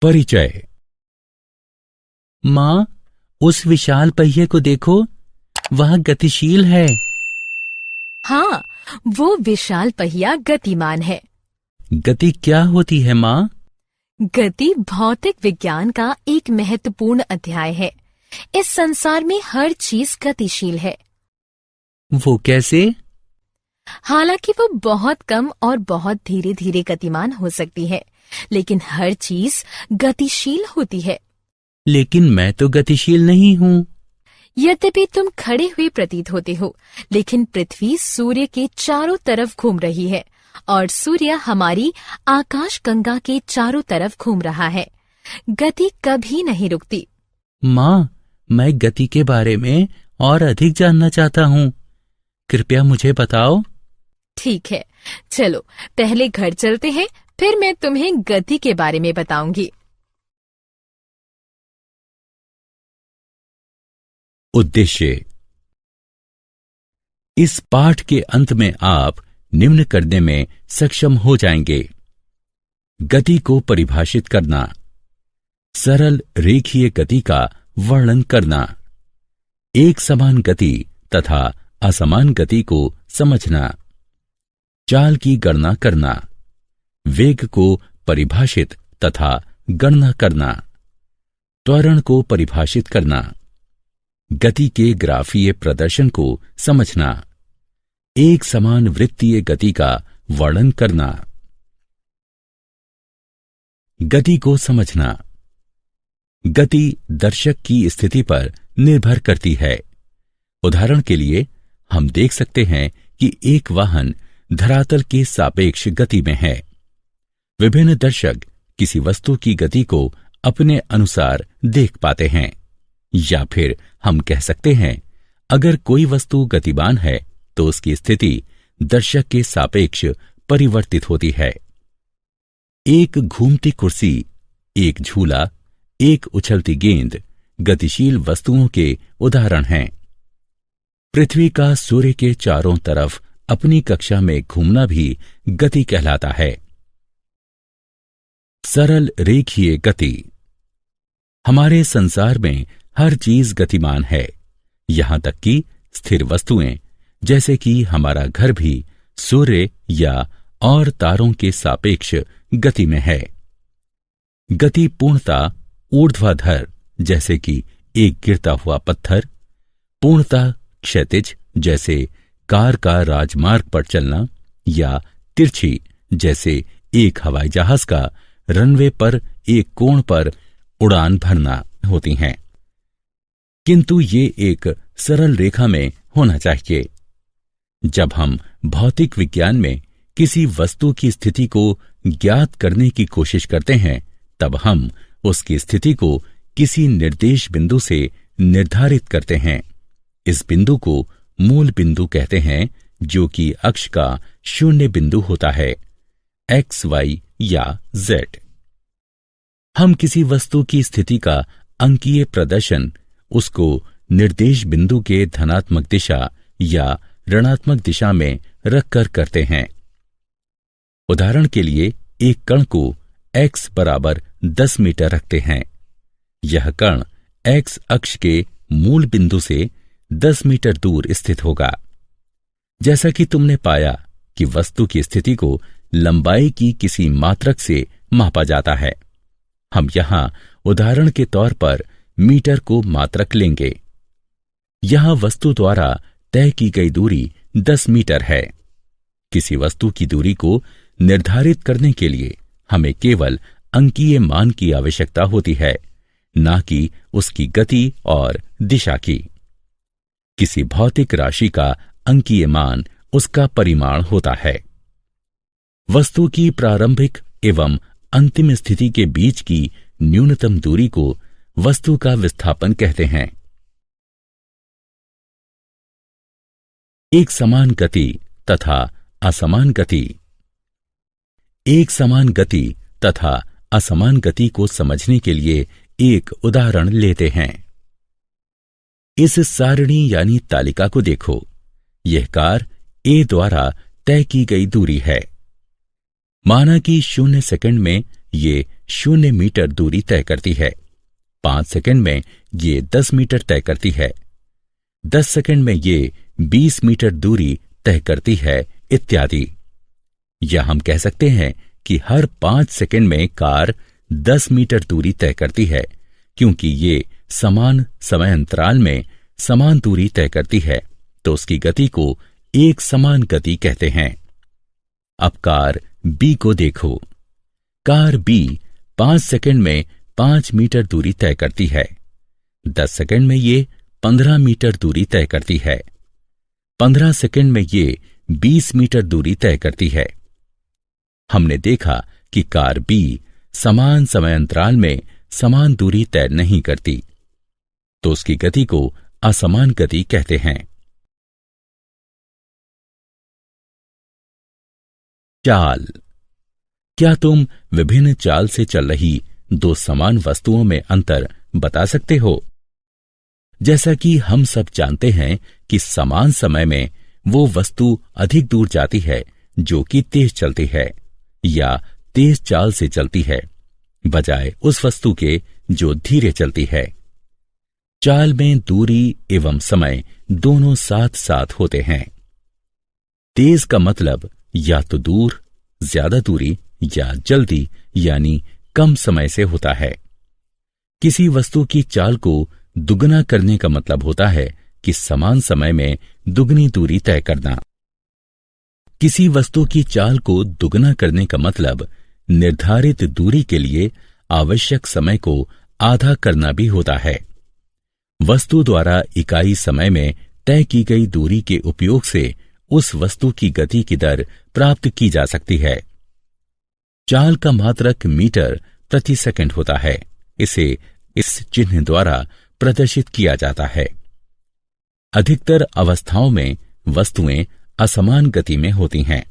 परिचय। माँ, उस विशाल पहिए को देखो, वह गतिशील है। हाँ, वो विशाल पहिया गतिमान है। गति क्या होती है माँ? गति भौतिक विज्ञान का एक महत्वपूर्ण अध्याय है। इस संसार में हर चीज गतिशील है। वो कैसे? हालांकि वो बहुत कम और बहुत धीरे धीरे गतिमान हो सकती है, लेकिन हर चीज गतिशील होती है। लेकिन मैं तो गतिशील नहीं हूँ। यद्यपि तुम खड़े हुए प्रतीत होते हो, लेकिन पृथ्वी सूर्य के चारों तरफ घूम रही है और सूर्य हमारी आकाश गंगा के चारों तरफ घूम रहा है। गति कभी नहीं रुकती। माँ, मैं गति के बारे में और अधिक जानना चाहता हूँ। कृपया मुझे बताओ। ठीक है, चलो पहले घर चलते हैं, फिर मैं तुम्हें गति के बारे में बताऊंगी। उद्देश्य। इस पाठ के अंत में आप निम्न करने में सक्षम हो जाएंगे: गति को परिभाषित करना, सरल रेखीय गति का वर्णन करना, एक समान गति तथा असमान गति को समझना, चाल की गणना करना, वेग को परिभाषित तथा गणना करना, त्वरण को परिभाषित करना, गति के ग्राफीय प्रदर्शन को समझना, एक समान वृत्तीय गति का वर्णन करना। गति को समझना। गति दर्शक की स्थिति पर निर्भर करती है। उदाहरण के लिए हम देख सकते हैं कि एक वाहन धरातल के सापेक्ष गति में है। विभिन्न दर्शक किसी वस्तु की गति को अपने अनुसार देख पाते हैं। या फिर हम कह सकते हैं, अगर कोई वस्तु गतिमान है तो उसकी स्थिति दर्शक के सापेक्ष परिवर्तित होती है। एक घूमती कुर्सी, एक झूला, एक उछलती गेंद गतिशील वस्तुओं के उदाहरण हैं। पृथ्वी का सूर्य के चारों तरफ अपनी कक्षा में घूमना भी गति कहलाता है। सरल रेखीय गति। हमारे संसार में हर चीज गतिमान है, यहां तक कि स्थिर वस्तुएं, जैसे कि हमारा घर भी सूर्य या और तारों के सापेक्ष गति में है। गति पूर्णतः ऊर्ध्वाधर, जैसे कि एक गिरता हुआ पत्थर, पूर्णतः क्षैतिज, जैसे कार का राजमार्ग पर चलना, या तिरछी, जैसे एक हवाई जहाज का रनवे पर एक कोण पर उड़ान भरना होती हैं। किंतु ये एक सरल रेखा में होना चाहिए। जब हम भौतिक विज्ञान में किसी वस्तु की स्थिति को ज्ञात करने की कोशिश करते हैं, तब हम उसकी स्थिति को किसी निर्देश बिंदु से निर्धारित करते हैं। इस बिंदु को मूल बिंदु कहते हैं, जो कि अक्ष का शून्य बिंदु होता है, एक्स, वाई या जेड। हम किसी वस्तु की स्थिति का अंकीय प्रदर्शन उसको निर्देश बिंदु के धनात्मक दिशा या ऋणात्मक दिशा में रखकर करते हैं। उदाहरण के लिए एक कण को x बराबर 10 मीटर रखते हैं। यह कण x अक्ष के मूल बिंदु से 10 मीटर दूर स्थित होगा। जैसा कि तुमने पाया कि वस्तु की स्थिति को लंबाई की किसी मात्रक से मापा जाता है, हम यहां उदाहरण के तौर पर मीटर को मात्रक लेंगे। यहां वस्तु द्वारा तय की गई दूरी 10 मीटर है। किसी वस्तु की दूरी को निर्धारित करने के लिए हमें केवल अंकीय मान की आवश्यकता होती है, ना कि उसकी गति और दिशा की। किसी भौतिक राशि का अंकीय मान उसका परिमाण होता है। वस्तु की प्रारंभिक एवं अंतिम स्थिति के बीच की न्यूनतम दूरी को वस्तु का विस्थापन कहते हैं। एक समान गति तथा असमान गति। एक समान गति तथा असमान गति को समझने के लिए एक उदाहरण लेते हैं। इस सारणी यानी तालिका को देखो। यह कार ए द्वारा तय की गई दूरी है। माना कि 0 सेकंड में ये 0 मीटर दूरी तय करती है, 5 सेकंड में ये 10 मीटर तय करती है, 10 सेकंड में ये 20 मीटर दूरी तय करती है, इत्यादि। या हम कह सकते हैं कि हर 5 सेकंड में कार 10 मीटर दूरी तय करती है, क्योंकि ये समान समय अंतराल में समान दूरी तय करती है, तो उसकी गति को एक समान गति कहते हैं। अब कार बी को देखो। कार बी 5 सेकंड में 5 मीटर दूरी तय करती है, 10 सेकंड में ये 15 मीटर दूरी तय करती है, 15 सेकंड में ये 20 मीटर दूरी तय करती है। हमने देखा कि कार बी समान समय अंतराल में समान दूरी तय नहीं करती, तो उसकी गति को असमान गति कहते हैं। चाल। क्या तुम विभिन्न चाल से चल रही दो समान वस्तुओं में अंतर बता सकते हो? जैसा कि हम सब जानते हैं कि समान समय में वो वस्तु अधिक दूर जाती है जो कि तेज चलती है या तेज चाल से चलती है, बजाय उस वस्तु के जो धीरे चलती है। चाल में दूरी एवं समय दोनों साथ साथ होते हैं। तेज का मतलब या तो दूर, ज्यादा दूरी, या जल्दी यानी कम समय से होता है। किसी वस्तु की चाल को दुगना करने का मतलब होता है कि समान समय में दुगनी दूरी तय करना। किसी वस्तु की चाल को दुगना करने का मतलब निर्धारित दूरी के लिए आवश्यक समय को आधा करना भी होता है। वस्तु द्वारा इकाई समय में तय की गई दूरी के उपयोग से उस वस्तु की गति की दर प्राप्त की जा सकती है। चाल का मात्रक मीटर प्रति सेकंड होता है। इसे इस चिन्ह द्वारा प्रदर्शित किया जाता है। अधिकतर अवस्थाओं में वस्तुएं असमान गति में होती हैं,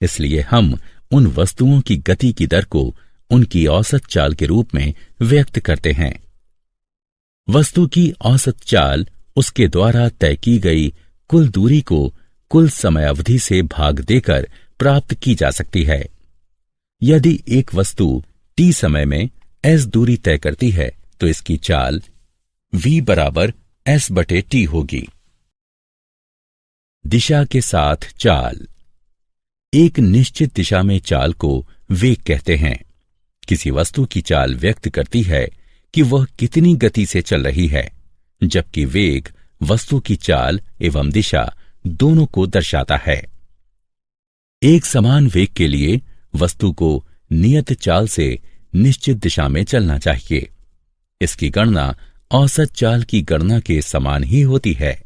इसलिए हम उन वस्तुओं की गति की दर को उनकी औसत चाल के रूप में व्यक्त करते हैं। वस्तु की औसत चाल उसके द्वारा तय की गई कुल दूरी को कुल समय अवधि से भाग देकर प्राप्त की जा सकती है। यदि एक वस्तु t समय में s दूरी तय करती है तो इसकी चाल v बराबर s/t होगी। दिशा के साथ चाल। एक निश्चित दिशा में चाल को वेग कहते हैं। किसी वस्तु की चाल व्यक्त करती है कि वह कितनी गति से चल रही है, जबकि वेग वस्तु की चाल एवं दिशा दोनों को दर्शाता है। एक समान वेग के लिए वस्तु को नियत चाल से निश्चित दिशा में चलना चाहिए। इसकी गणना औसत चाल की गणना के समान ही होती है।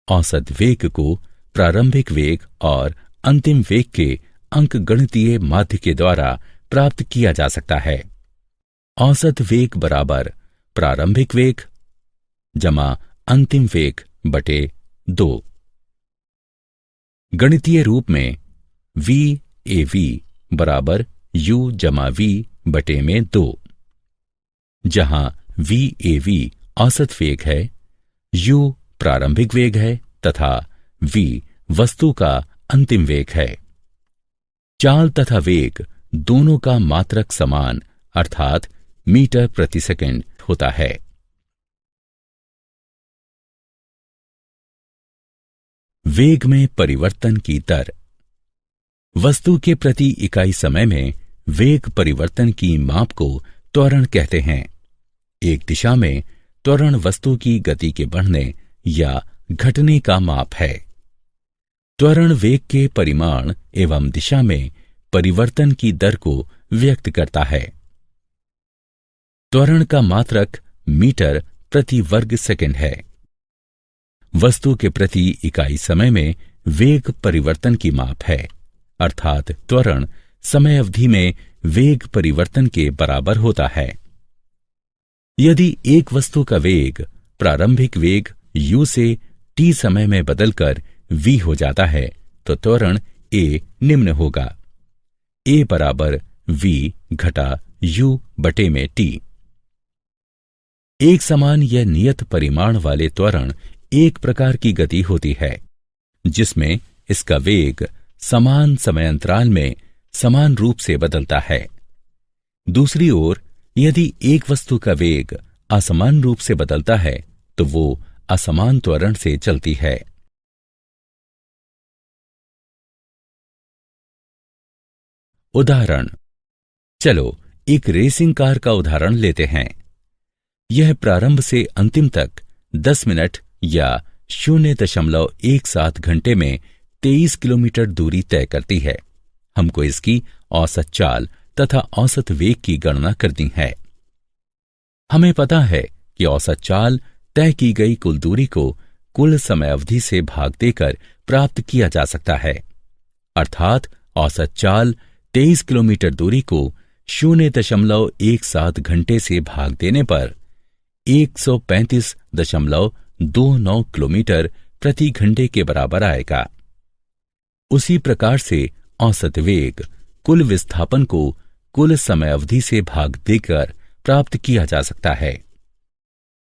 औसत वेग को प्रारंभिक वेग और अंतिम वेग के अंकगणितीय माध्य के द्वारा प्राप्त किया जा सकता है। औसत वेग बराबर प्रारंभिक वेग जमा अंतिम वेग बटे 2। गणितीय रूप में v/a/v बराबर u जमा v बटे में 2, जहां v/a/v औसत वेग है, u प्रारंभिक वेग है तथा v वस्तु का अंतिम वेग है। चाल तथा वेग दोनों का मात्रक समान अर्थात मीटर प्रति सेकंड होता है। वेग में परिवर्तन की दर। वस्तु के प्रति इकाई समय में वेग परिवर्तन की माप को त्वरण कहते हैं। एक दिशा में त्वरण वस्तु की गति के बढ़ने या घटने का माप है। त्वरण वेग के परिमाण एवं दिशा में परिवर्तन की दर को व्यक्त करता है। त्वरण का मात्रक मीटर प्रति वर्ग सेकंड है। वस्तु के प्रति इकाई समय में वेग परिवर्तन की माप है, अर्थात त्वरण समय अवधि में वेग परिवर्तन के बराबर होता है। यदि एक वस्तु का वेग प्रारंभिक वेग u से t समय में बदलकर v हो जाता है तो त्वरण a निम्न होगा, a बराबर v घटा u बटे में t। एक समान या नियत परिमाण वाले त्वरण एक प्रकार की गति होती है जिसमें इसका वेग समान समयांतराल में समान रूप से बदलता है। दूसरी ओर यदि एक वस्तु का वेग असमान रूप से बदलता है तो वो असमान त्वरण से चलती है। उदाहरण, चलो एक रेसिंग कार का उदाहरण लेते हैं। यह प्रारंभ से अंतिम तक 10 मिनट या 0.17 घंटे में 23 किलोमीटर दूरी तय करती है। हमको इसकी औसत चाल तथा औसत वेग की गणना करनी है। हमें पता है कि औसत चाल तय की गई कुल दूरी को कुल समय अवधि से भाग देकर प्राप्त किया जा सकता है। अर्थात औसत चाल 23 किलोमीटर दूरी को 0.17 घंटे से भाग देने पर 135.29 किलोमीटर प्रति घंटे के बराबर आएगा। उसी प्रकार से औसत वेग कुल विस्थापन को कुल समय अवधि से भाग देकर प्राप्त किया जा सकता है।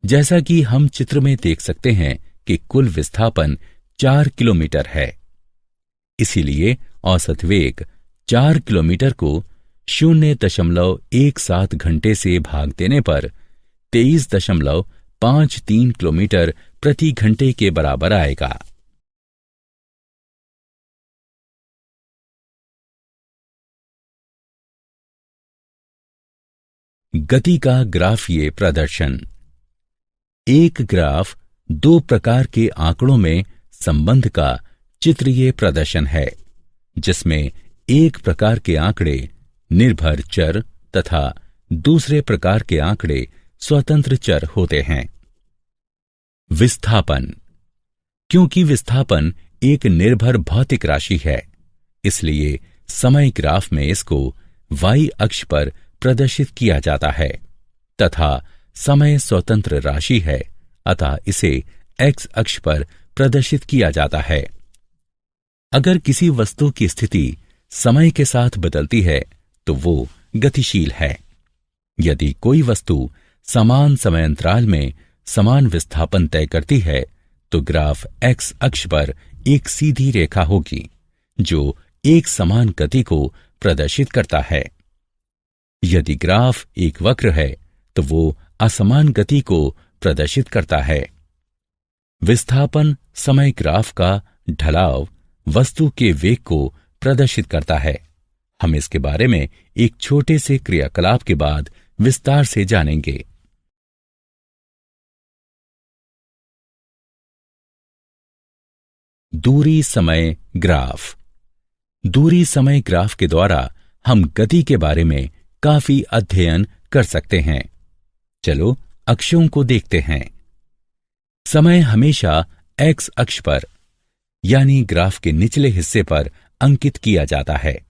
जैसा कि हम चित्र में देख सकते हैं कि कुल विस्थापन 4 किलोमीटर है, इसीलिए औसत वेग 4 किलोमीटर को 0.17 घंटे से भाग देने पर 23.53 किलोमीटर प्रति घंटे के बराबर आएगा। गति का ग्राफीय प्रदर्शन। एक ग्राफ दो प्रकार के आंकड़ों में संबंध का चित्रीय प्रदर्शन है, जिसमें एक प्रकार के आंकड़े निर्भर चर तथा दूसरे प्रकार के आंकड़े स्वतंत्र चर होते हैं। विस्थापन। क्योंकि विस्थापन एक निर्भर भौतिक राशि है, इसलिए समय ग्राफ में इसको y अक्ष पर प्रदर्शित किया जाता है तथा समय स्वतंत्र राशि है, अतः इसे x अक्ष पर प्रदर्शित किया जाता है। अगर किसी वस्तु की स्थिति समय के साथ बदलती है तो वो गतिशील है। यदि कोई वस्तु समान समयांतराल में समान विस्थापन तय करती है तो ग्राफ x अक्ष पर एक सीधी रेखा होगी जो एक समान गति को प्रदर्शित करता है। यदि ग्राफ एक वक्र है तो वो असमान गति को प्रदर्शित करता है। विस्थापन समय ग्राफ का ढलाव वस्तु के वेग को प्रदर्शित करता है। हम इसके बारे में एक छोटे से क्रियाकलाप के बाद विस्तार से जानेंगे। दूरी समय ग्राफ। दूरी समय ग्राफ के द्वारा हम गति के बारे में काफी अध्ययन कर सकते हैं। चलो अक्षों को देखते हैं। समय हमेशा x अक्ष पर यानी ग्राफ के निचले हिस्से पर अंकित किया जाता है।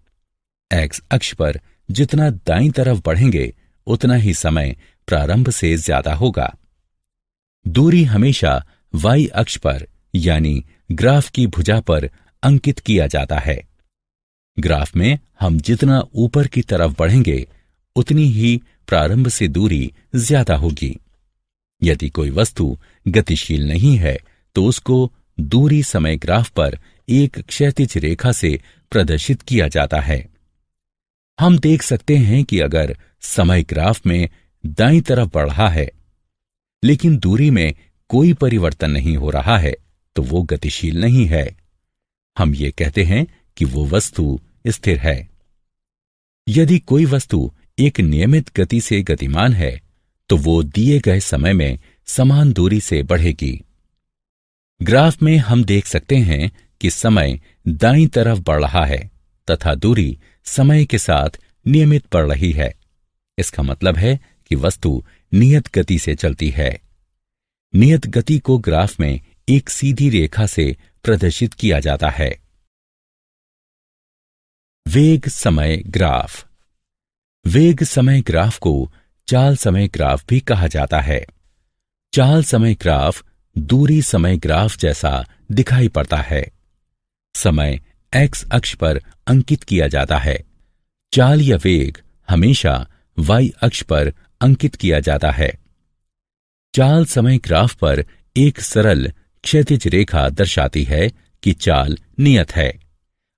x अक्ष पर जितना दाईं तरफ बढ़ेंगे उतना ही समय प्रारंभ से ज्यादा होगा। दूरी हमेशा y अक्ष पर यानी ग्राफ की भुजा पर अंकित किया जाता है। ग्राफ में हम जितना ऊपर की तरफ बढ़ेंगे उतनी ही प्रारंभ से दूरी ज्यादा होगी। यदि कोई वस्तु गतिशील नहीं है तो उसको दूरी समय ग्राफ पर एक क्षैतिज रेखा से प्रदर्शित किया जाता है। हम देख सकते हैं कि अगर समय ग्राफ में दाईं तरफ बढ़ रहा है लेकिन दूरी में कोई परिवर्तन नहीं हो रहा है तो वो गतिशील नहीं है। हम ये कहते हैं कि वो वस्तु स्थिर है। यदि कोई वस्तु एक नियमित गति से गतिमान है तो वो दिए गए समय में समान दूरी से बढ़ेगी। ग्राफ में हम देख सकते हैं कि समय दाईं तरफ बढ़ रहा है तथा दूरी समय के साथ नियमित बढ़ रही है। इसका मतलब है कि वस्तु नियत गति से चलती है। नियत गति को ग्राफ में एक सीधी रेखा से प्रदर्शित किया जाता है। वेग समय ग्राफ। वेग समय ग्राफ को चाल समय ग्राफ भी कहा जाता है। चाल समय ग्राफ दूरी समय ग्राफ जैसा दिखाई पड़ता है। समय x अक्ष पर अंकित किया जाता है। चाल या वेग हमेशा y अक्ष पर अंकित किया जाता है। चाल समय ग्राफ पर एक सरल क्षैतिज रेखा दर्शाती है कि चाल नियत है,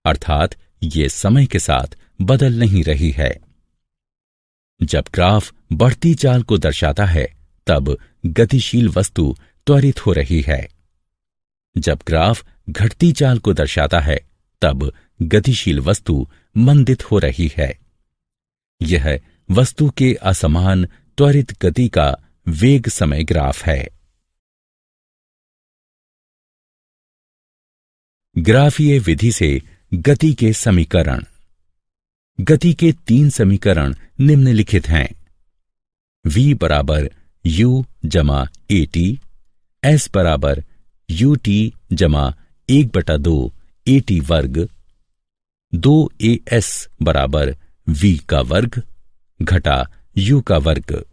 अर्थात ये समय के साथ बदल नहीं रही है। जब ग्राफ बढ़ती चाल को दर्शाता है तब गतिशील वस्तु त्वरित हो रही है। जब ग्राफ घटती चाल को दर्शाता है तब गतिशील वस्तु मंदित हो रही है। यह वस्तु के असमान त्वरित गति का वेग समय ग्राफ है। ग्राफीय विधि से गति के समीकरण। गति के 3 समीकरण निम्नलिखित हैं। v बराबर u जमा at, s बराबर ut जमा 1/2 at वर्ग, 2as बराबर v का वर्ग घटा u का वर्ग,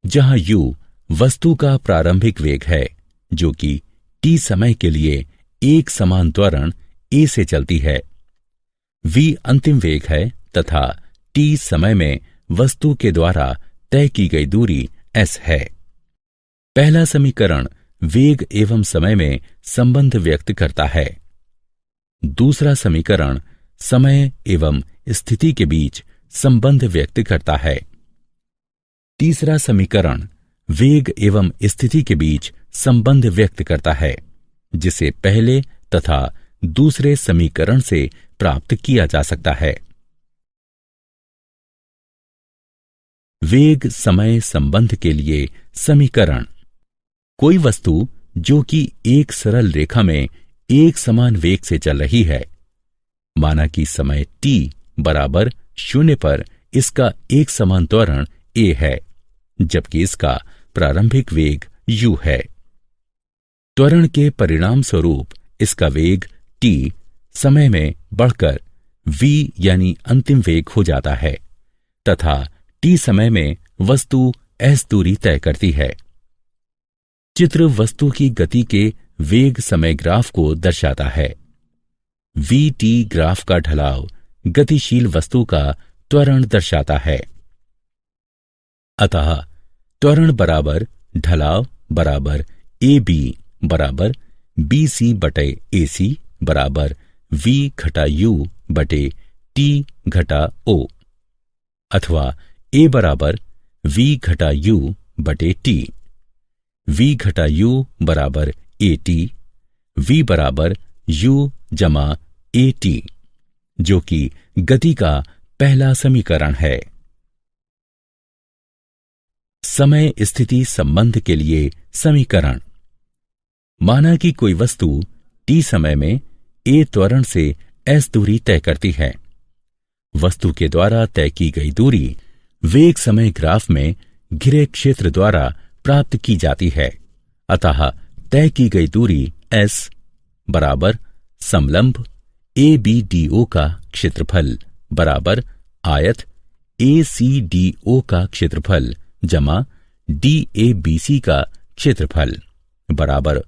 जहां u वस्तु का प्रारंभिक वेग है जो कि t समय के लिए एक समान त्वरण a से चलती है। v अंतिम वेग है तथा t समय में वस्तु के द्वारा तय की गई दूरी s है। पहला समीकरण वेग एवं समय में संबंध व्यक्त करता है। दूसरा समीकरण समय एवं स्थिति के बीच संबंध व्यक्त करता है। तीसरा समीकरण वेग एवं स्थिति के बीच संबंध व्यक्त करता है, जिसे पहले तथा दूसरे समीकरण से प्राप्त किया जा सकता है। वेग समय संबंध के लिए समीकरण। कोई वस्तु जो कि एक सरल रेखा में एक समान वेग से चल रही है, माना कि समय t बराबर 0 पर इसका एक समान त्वरण a है, जबकि इसका प्रारंभिक वेग u है। त्वरण के परिणाम स्वरूप इसका वेग t समय में बढ़कर v यानी अंतिम वेग हो जाता है तथा t समय में वस्तु s दूरी तय करती है। चित्र वस्तु की गति के वेग समय ग्राफ को दर्शाता है। vt ग्राफ का ढलाव गतिशील वस्तु का त्वरण दर्शाता है। अतः त्वरण बराबर ढलाव बराबर ab बराबर bc बटे ac बराबर v घटा u बटे t घटा o, अथवा a बराबर v घटा u बटे t, v घटा u बराबर at, v बराबर u जमा at, जो कि गति का पहला समीकरण है। समय स्थिति संबंध के लिए समीकरण। माना कि कोई वस्तु t समय में a त्वरण से s दूरी तय करती है। वस्तु के द्वारा तय की गई दूरी वेग समय ग्राफ में घिरे क्षेत्र द्वारा प्राप्त की जाती है। अतः तय की गई दूरी s बराबर समलंब ABDO का क्षेत्रफल बराबर आयत ACDO का क्षेत्रफल जमा DABC का क्षेत्रफल बराबर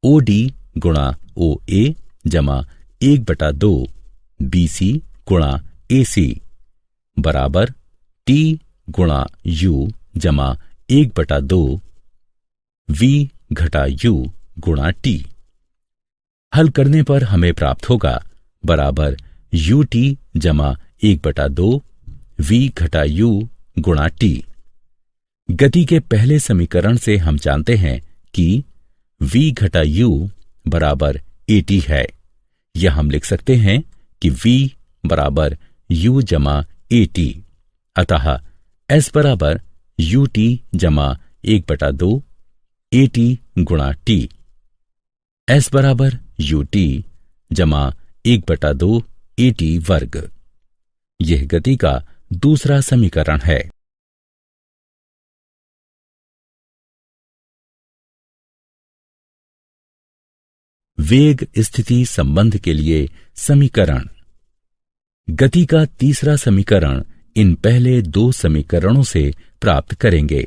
OD गुणा OA जमा 1/2 BC गुणा AC बराबर T गुणा U जमा 1/2 V घटा U गुणा T। हल करने पर हमें प्राप्त होगा बराबर UT जमा 1/2 V घटा U गुणा T। गति के पहले समीकरण से हम जानते हैं कि V घटा U बराबर AT है। यह हम लिख सकते हैं कि V बराबर U जमा AT, अतः S बराबर UT जमा 1/2 AT गुणा T। S बराबर UT जमा 1/2 AT वर्ग। यह गति का दूसरा समीकरण है। वेग स्थिति संबंध के लिए समीकरण। गति का तीसरा समीकरण इन पहले 2 समीकरणों से प्राप्त करेंगे।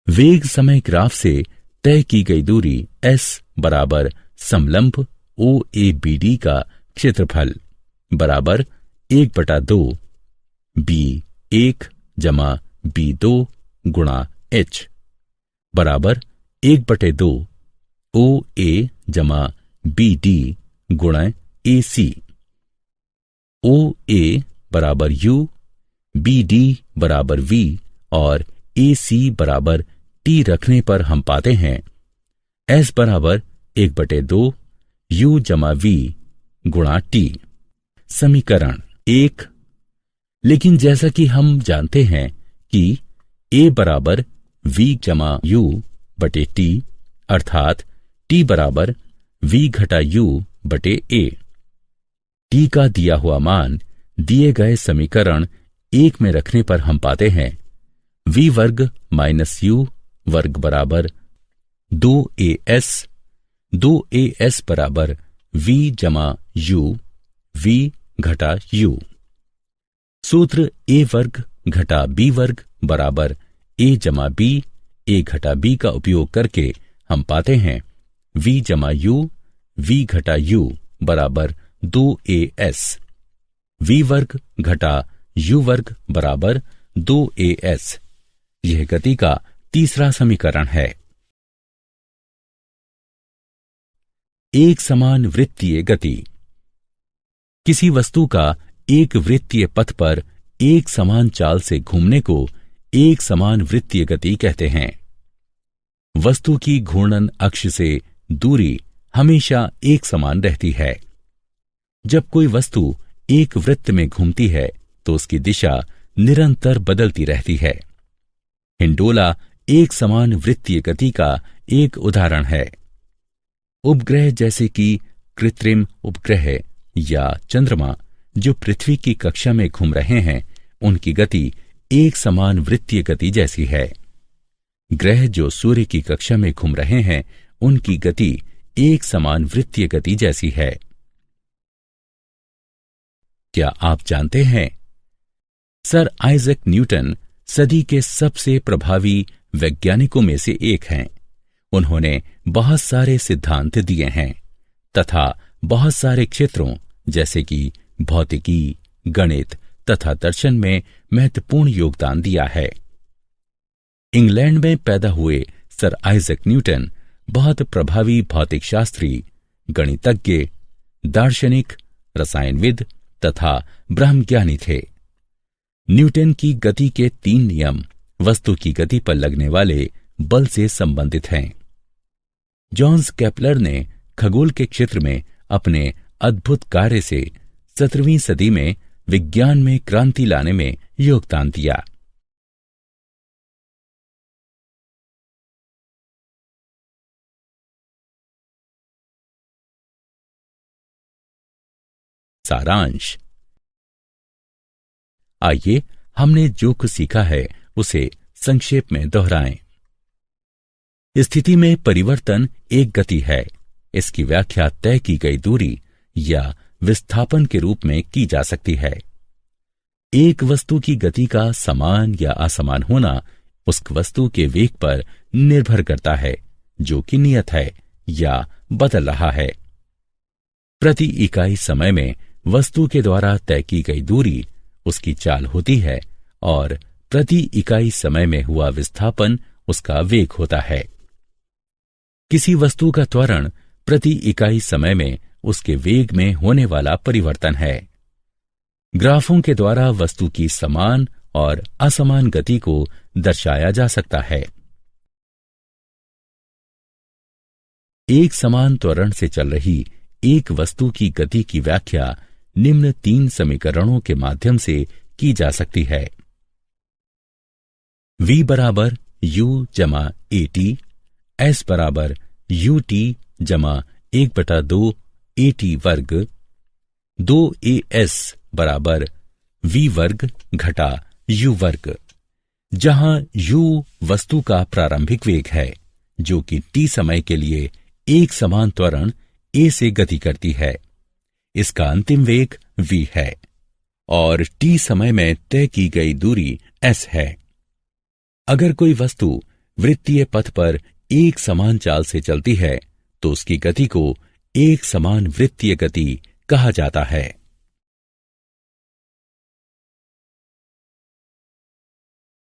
वेग समय ग्राफ से तय की गई दूरी s बराबर समलंब OABD का क्षेत्रफल बराबर 1/2 B1 जमा B2 गुणा h बराबर 1/2 ओ ए जमा बी डी गुणा ए सी। ओ ए बराबर यू, बी डी बराबर वी और ए सी बराबर टी रखने पर हम पाते हैं एस बराबर 1/2 यू जमा वी गुणा टी। समीकरण 1। लेकिन जैसा कि हम जानते हैं कि ए बराबर वी जमा यू बटे टी, अर्थात टी बराबर वी घटा यू बटे ए। टी का दिया हुआ मान दिए गए समीकरण 1 में रखने पर हम पाते हैं वी वर्ग माइनस यू वर्ग बराबर 2as, 2as बराबर वी जमा यू, वी घटा यू। सूत्र ए वर्ग घटा बी वर्ग बराबर ए जमा बी, ए घटा बी का उपयोग करके हम पाते हैं वी जमा यू, वी घटा यू बराबर 2as। वी वर्ग घटा यू वर्ग बराबर 2as। यह गति का तीसरा समीकरण है। एक समान वृत्तीय गति। किसी वस्तु का एक वृत्तीय पथ पर एक समान चाल से घूमने को एक समान वृत्तीय गति कहते हैं। वस्तु की घूर्णन अक्ष से दूरी हमेशा एक समान रहती है। जब कोई वस्तु एक वृत्त में घूमती है तो उसकी दिशा निरंतर बदलती रहती है। हिंडोला एक समान वृत्तीय गति का एक उदाहरण है। उपग्रह जैसे कि कृत्रिम उपग्रह या चंद्रमा जो पृथ्वी की कक्षा में घूम रहे हैं, उनकी गति एक समान वृत्तीय गति जैसी है। ग्रह जो सूर्य की कक्षा में घूम रहे हैं, उनकी गति एक समान वृत्तीय गति जैसी है। क्या आप जानते हैं सर आइजैक न्यूटन सदी के सबसे प्रभावी वैज्ञानिकों में से एक हैं। उन्होंने बहुत सारे सिद्धांत दिए हैं तथा बहुत सारे क्षेत्रों जैसे कि भौतिकी, गणित तथा दर्शन में महत्वपूर्ण योगदान दिया है। इंग्लैंड में पैदा हुए सर आइजैक न्यूटन बहुत प्रभावी भौतिक शास्त्री, गणितज्ञ, दार्शनिक, रसायनविद तथा ब्रह्मज्ञानी थे। न्यूटन की गति के 3 नियम वस्तु की गति पर लगने वाले बल से संबंधित हैं। जॉन्स केपलर ने खगोल के क्षेत्र में अपने अद्भुत कार्य से 17वीं सदी में विज्ञान में क्रांति लाने में योगदान दिया। सारांश। आइए हमने जो कुछ सीखा है उसे संक्षेप में दोहराएं। स्थिति में परिवर्तन एक गति है। इसकी व्याख्या तय की गई दूरी या विस्थापन के रूप में की जा सकती है। एक वस्तु की गति का समान या असमान होना उस वस्तु के वेग पर निर्भर करता है जो कि नियत है या बदल रहा है। प्रति इकाई समय में वस्तु के द्वारा तय की गई दूरी उसकी चाल होती है और प्रति इकाई समय में हुआ विस्थापन उसका वेग होता है। किसी वस्तु का त्वरण प्रति इकाई समय में उसके वेग में होने वाला परिवर्तन है। ग्राफों के द्वारा वस्तु की समान और असमान गति को दर्शाया जा सकता है। एक समान त्वरण से चल रही एक वस्तु की गति की व्याख्या निम्न 3 समीकरणों के माध्यम से की जा सकती है। v बराबर u जमा ए टी, s बराबर यू टी जमा 1/2 ए टी वर्ग, 2as बराबर v वर्ग घटा u वर्ग, जहां u वस्तु का प्रारंभिक वेग है जो कि t समय के लिए एक समान त्वरण a से गति करती है। इसका अंतिम वेग v है और t समय में तय की गई दूरी s है। अगर कोई वस्तु वृत्तीय पथ पर एक समान चाल से चलती है तो उसकी गति को एक समान वृत्तीय गति कहा जाता है।